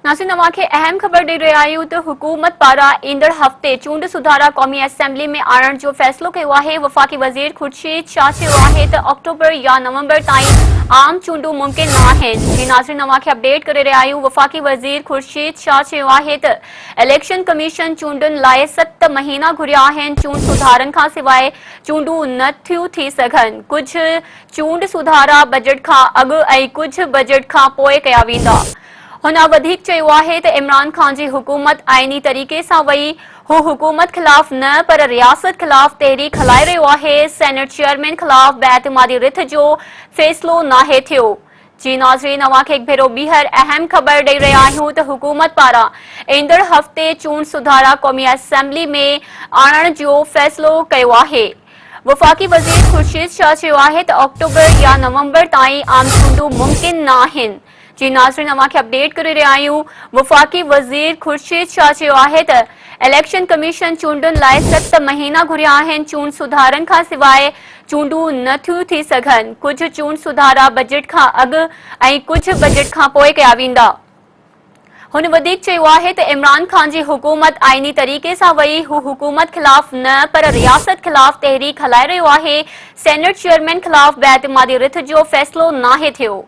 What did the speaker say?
नासिर नवा खे अहम ख़बर ॾेई रहिया आहियूं त हुकूमत पारां ईंदड़ हफ़्ते चूंड सुधारा क़ौमी असेंबली में आणण जो फ़ैसिलो कयो आहे। वफ़ाक़ी वज़ीर ख़ुर्शीद शाह चयो आहे त अक्टूबर या नवंबर ताईं आम चूंडूं मुमकिन न आहिनि। जी नासिर नवा खे अपडेट करे रहिया आहियूं। वफ़ाक़ी वज़ीर ख़ुर्शीद शाह चयो आहे त इलेक्शन कमीशन चूंडुनि लाइ 7 महीना घुरिया आहिनि। चूंड सुधारनि खां सवाइ चूंडूं नथियूं थी सघनि। कुझु चूंड सुधारा बजट खां अॻु ऐं कुझु बजट खां पोइ कया वेंदा। हुन वधीक चयो आहे त इमरान ख़ान जी हुकूमत आइनी तरीक़े सां वई। हू हुकूमत ख़िलाफ़ न पर रियासत ख़िलाफ़ तहरीक हलाए रहियो आहे। सेनेट चेयरमैन ख़िलाफ़ बेइतमादी रिथ जो फ़ैसिलो नाहे थियो। जी नाज़रीन, अवां खे हिकु भेरो ॿीहर अहम ख़बर ॾेई रहिया आहियूं त हुकूमत पारां ईंदड़ हफ़्ते चूंड सुधारा क़ौमी असेंबली में आणण जो फ़ैसिलो कयो आहे। वफ़ाक़ी वज़ीर ख़ुर्शीद शाह चयो आहे त अक्टूबर या नवंबर ताईं आम चूंडूं मुमकिन न आहिनि। जी नाज़रीन, अवां खे अपडेट करे रहिया आहियूं। वफ़ाक़ी वज़ीर ख़ुर्शीद शाह चयो आहे त इलेक्शन कमीशन चूंडुनि लाइ 7 महीना घुरिया आहिनि। चूंड सुधारनि खां सवाइ चूंडूं नथियूं थी सघनि। कुझु चूंड सुधारा बजट खां अॻु ऐं कुझु बजट खां पोइ कया वेंदा। हुन वधीक चयो आहे त इमरान ख़ान जी हुकूमत आइनी तरीक़े सां वई। हू हुकूमत ख़िलाफ़ न पर रियासत ख़िलाफ़ तहरीक हलाए रहियो आहे। सेनेट चेयरमैन ख़िलाफ़ बेइतमादी रिथ जो फ़ैसिलो नाहे थियो।